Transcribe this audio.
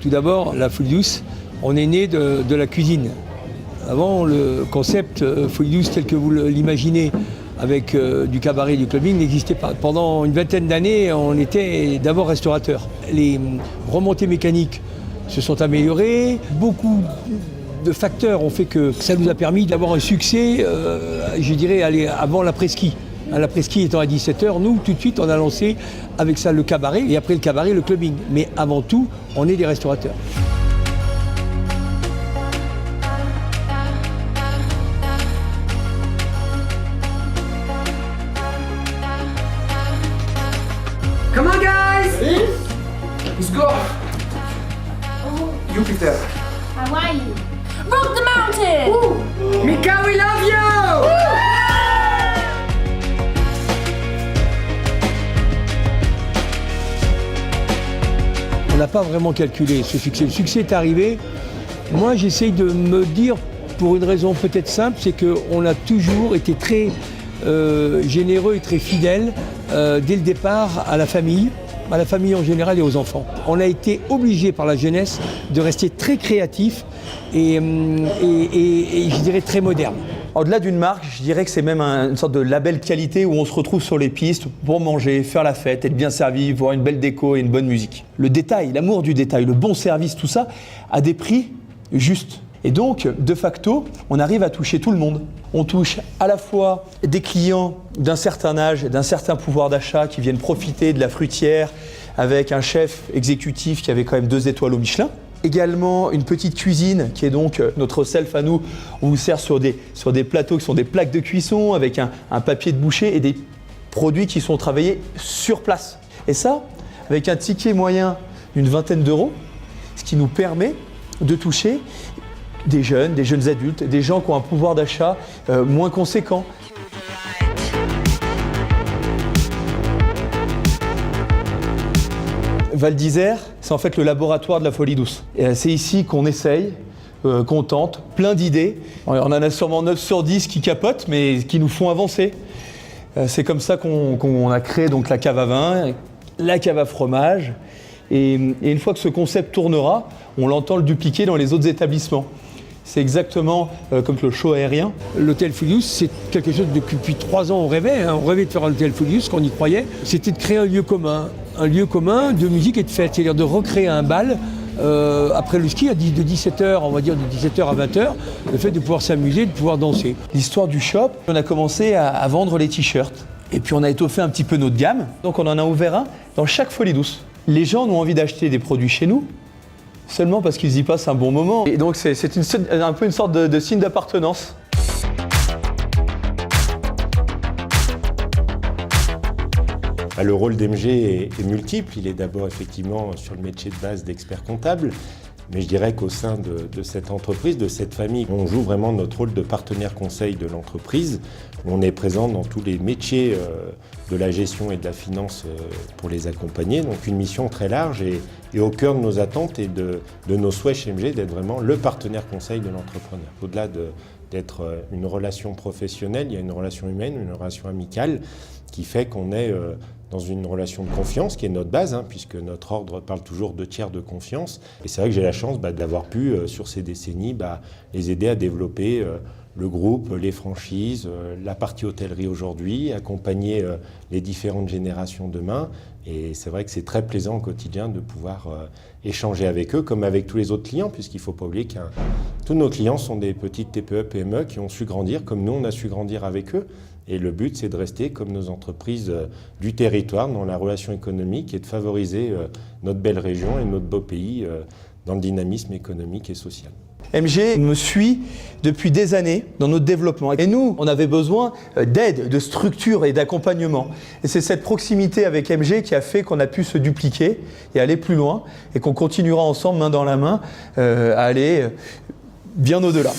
Tout d'abord, la Folie Douce, on est né de la cuisine. Avant, le concept Folie Douce tel que vous l'imaginez, avec du cabaret et du clubbing, n'existait pas. Pendant une vingtaine d'années, on était d'abord restaurateur. Les remontées mécaniques se sont améliorées. Beaucoup de facteurs ont fait que ça nous a permis d'avoir un succès, je dirais, avant l'après-ski. L'après-ski étant à 17h, nous, tout de suite, on a lancé avec ça le cabaret, et après le cabaret, le clubbing. Mais avant tout, on est des restaurateurs. Come on, guys! Let's go! You, Peter. Hawaii. Rock the mountain! Mika, we love you! On n'a pas vraiment calculé ce succès. Le succès est arrivé. Moi, j'essaye de me dire, pour une raison peut-être simple, c'est qu'on a toujours été très généreux et très fidèles dès le départ à la famille en général et aux enfants. On a été obligés par la jeunesse de rester très créatifs et je dirais très modernes. Au-delà d'une marque, je dirais que c'est même une sorte de label qualité où on se retrouve sur les pistes pour manger, faire la fête, être bien servi, voir une belle déco et une bonne musique. Le détail, l'amour du détail, le bon service, tout ça, à des prix justes. Et donc, de facto, on arrive à toucher tout le monde. On touche à la fois des clients d'un certain âge, d'un certain pouvoir d'achat qui viennent profiter de la fruitière avec un chef exécutif qui avait quand même 2 étoiles au Michelin. Également une petite cuisine qui est donc notre self à nous. On vous sert sur des plateaux qui sont des plaques de cuisson avec un papier de boucher et des produits qui sont travaillés sur place. Et ça, avec un ticket moyen d'une vingtaine d'euros, ce qui nous permet de toucher des jeunes adultes, des gens qui ont un pouvoir d'achat moins conséquent. Val d'Isère, c'est en fait le laboratoire de la Folie Douce. Et c'est ici qu'on essaye, qu'on tente, plein d'idées. On en a sûrement 9 sur 10 qui capotent, mais qui nous font avancer. C'est comme ça qu'on a créé donc la cave à vin, la cave à fromage. Et une fois que ce concept tournera, on l'entend le dupliquer dans les autres établissements. C'est exactement comme le show aérien. L'hôtel Folie Douce, c'est quelque chose depuis 3 ans on rêvait. On rêvait de faire un hôtel Folie Douce, qu'on y croyait. C'était de créer un lieu commun de musique et de fête, c'est-à-dire de recréer un bal après le ski de 17h, on va dire de 17h à 20h, le fait de pouvoir s'amuser, de pouvoir danser. L'histoire du shop, on a commencé à vendre les t-shirts. Et puis on a étoffé un petit peu notre gamme. Donc on en a ouvert un dans chaque Folie Douce. Les gens ont envie d'acheter des produits chez nous, seulement parce qu'ils y passent un bon moment. Et donc c'est un peu une sorte de signe d'appartenance. Le rôle d'MG est multiple. Il est d'abord effectivement sur le métier de base d'expert comptable. Mais je dirais qu'au sein de cette entreprise, de cette famille, on joue vraiment notre rôle de partenaire conseil de l'entreprise. On est présent dans tous les métiers de la gestion et de la finance pour les accompagner. Donc une mission très large et au cœur de nos attentes et de nos souhaits chez MG d'être vraiment le partenaire conseil de l'entrepreneur. Au-delà d'être une relation professionnelle, il y a une relation humaine, une relation amicale qui fait qu'on est dans une relation de confiance qui est notre base, puisque notre ordre parle toujours de tiers de confiance. Et c'est vrai que j'ai la chance d'avoir pu, sur ces décennies, les aider à développer le groupe, les franchises, la partie hôtellerie aujourd'hui, accompagner les différentes générations demain. Et c'est vrai que c'est très plaisant au quotidien de pouvoir échanger avec eux, comme avec tous les autres clients, puisqu'il ne faut pas oublier que tous nos clients sont des petites TPE, PME qui ont su grandir, comme nous on a su grandir avec eux. Et le but, c'est de rester comme nos entreprises du territoire dans la relation économique et de favoriser notre belle région et notre beau pays dans le dynamisme économique et social. MG me suit depuis des années dans notre développement. Et nous, on avait besoin d'aide, de structure et d'accompagnement. Et c'est cette proximité avec MG qui a fait qu'on a pu se dupliquer et aller plus loin et qu'on continuera ensemble, main dans la main, à aller bien au-delà.